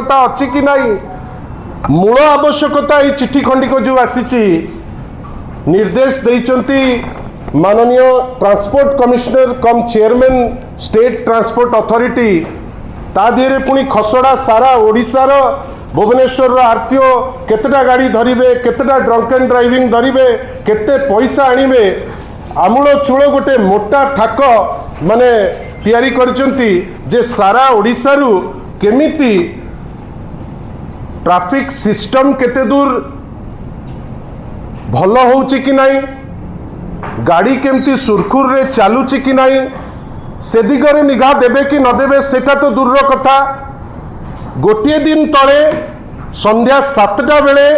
आवश्यकता अच्छी कि नहीं मूल आवश्यकता ये चिट्ठी खंडिक जो आसी निर्देश देइचंती माननीय ट्रांसपोर्ट कमिश्नर कम चेयरमैन स्टेट ट्रांसपोर्ट अथॉरिटी ता दिहरे पुणी खसड़ा सारा ओडिशार भुवनेश्वर आरटीओ केतेटा गाड़ी धरिबे केतेटा ड्रंक एंड ड्राइविंग धरिबे केते पैसा आनिबे आमूल चूल गोटे मोटा थाक माने तैयारी करचंती जे सारा ओडिशारू केमिति ट्रैफिक सिस्टम केते दूर भल होउची कि नहीं गाड़ी केमती सुरखुर रे चालुची कि नहीं से दिगरे निगाह देबे कि न देबे सेटा तो दूर कथा गोटे दिन तले संध्या 7टा बेले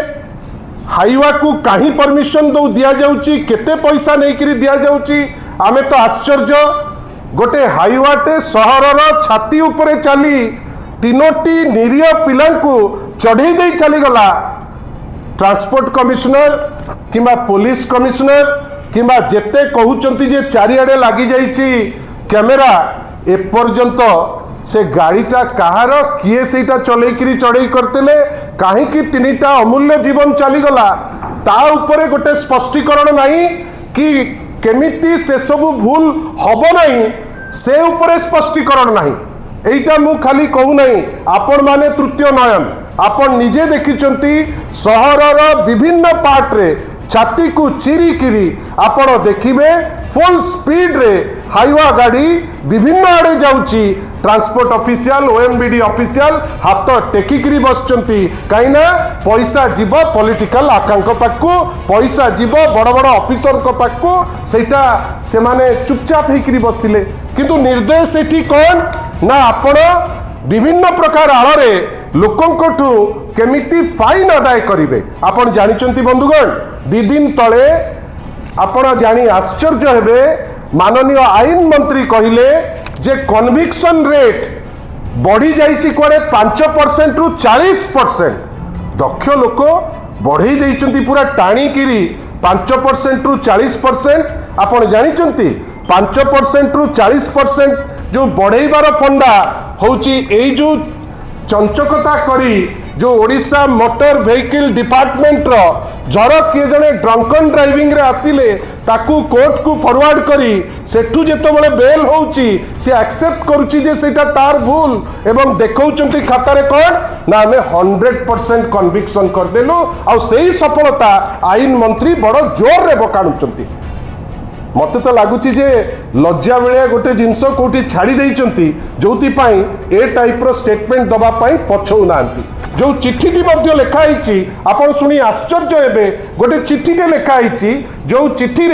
हाईवा को कहीं परमिशन दो दिया जाउची केते पैसा नहीं करी दिया जाउची आमे तो आश्चर्य गोटे हाईवाटे सहरर छाती उपरे चली 3टी निरीह पिला चढ़ई दे चलीगला ट्रांसपोर्ट कमिश्नर किंबा पुलिस कमिश्नर किंबा जेते कहउचंती जे चारिआडे लागी जाइची कैमेरा एपर्यंत से गाड़ीटा कहार किए सेटा चलैकरी चढ़ई करतेले कहीं 3टा अमूल्य जीवन चलीगला ता उपरे गोटे स्पष्टीकरण नहीं कि केमिति से सब भूल हब नहीं से उपरे स्पष्टीकरण नहीं एटा मु खाली कहू नहीं आपण माने तृतीय नयन आपण निजे देखिचंती सहरर विभिन्न पार्ट रे छाती को चिरी किरी आपण देखिबे फुल स्पीड रे हाईवा गाड़ी विभिन्न आड़े जाउची ट्रांसपोर्ट ऑफिशियल ओएमबीडी ऑफिशियल हाथ टेकिकी बसचंती कहीं ना पैसा जीव पॉलिटिकल आकांक पाखु पैसा जीव बड़ बड़ ऑफिसर को पाखु सेटा से माने चुपचाप होकर बसिले किंतु निर्देश एठी कौन ना आपण विभिन्न प्रकार आड़े लोकंठू केमिति फाइन अदाय करिवे आपण जानिचंती बंधुगण 2 दिन तले आपण जानी आश्चर्य हेबे माननीय आईन मंत्री कहिले जे कन्विक्शन रेट बढ़ी जाइछि कोड़े 5% रु 40% दक्ष लोक बढ़ई देइचंती पूरा टाणी किरी 5% रु 40% आपण जानिचंती 5% रु 40% जो बढ़ईबार फंडा होची एई जो चंचकता करी जो ओडिशा मोटर व्हीकल डिपार्टमेंट रो जर किए जने ड्रंकन ड्राइविंग रे आसिले ताकू कोर्ट को फॉरवर्ड करी सेठू जेतबेले बेल होउची से एक्सेप्ट करूची जे सेटा तार भूल एवं देखौचंती खाता रे कोन ना हमें 100% कन्विक्शन कर देलु आ सेही सफलता आईन मंत्री बड़ जोर रे बकाणुचंती मत तो लगुच लज्जा बेलिया गोटे जिनस कौटी छाड़ी देइचंती जोथि पाई ए टाइप रो स्टेटमेंट दबा पाई पछौ नांती जो चिट्ठी लिखाई आपन सुनी आश्चर्य हेबे गोटे चिट्ठी लिखाई जो चिट्ठी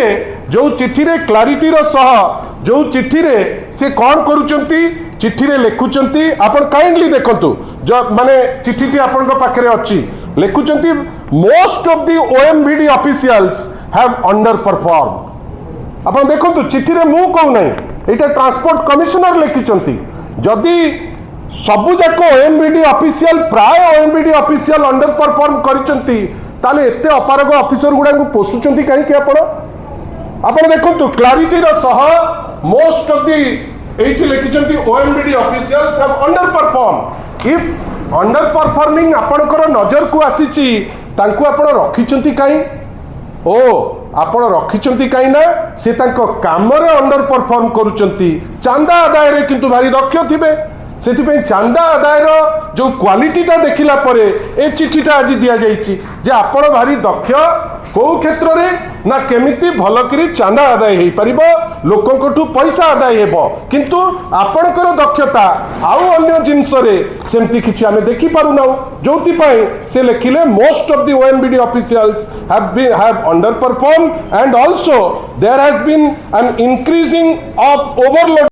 रे क्लारिटी रो सह जो चिट्ठी रे से कौन करूचंती चिट्ठी रे लिखुचंती आपन काइंडली देखंतु जो माने चिट्ठी आपन को पाखरे अछि लिखुचंती most of the OMBD officials have under perform आपन देखंतु चिट्ठी रे मु कहू नहीं एटा ट्रांसपोर्ट कमिश्नर लिखिचंती जदी सबु जाक ओएमबीडी ऑफिशियल प्राय ओएमबीडी ऑफिशियल अंडर परफॉर्म करिसंती ताले एते अपारग ऑफिसर गुडा को पोसुचंती काहे कि आपण देखंतु क्लैरिटी रो सह मोस्ट ऑफ दी एठी लिखिसंती OMBD officials have under perform if under performing आपणकर नजर को आसीची तांको आपण रखिसंती काहे ओ आपण रखिचंती काई ना से तांको काम रे अंडर परफॉर्म करूचंती चांदा आदाय रे किंतु भारी दक्ष थिबे से चांदा आदायर जो क्वालिटीटा देखला परे ए चिठीटा आज दिया जाइछि जे आपण भारी दक्ष को क्षेत्र रे ना केमिति भल करी चांदा आदाय हेई परिबो लोकंकठू पैसा आदाय हेबो किंतु आपणकर दक्षता आउ अन्य जिंस रे सेमति किछि आमे देखि पारु ना जोति पाई से लेखिले most of the OMBD officials have under perform and also there has been an increasing of overload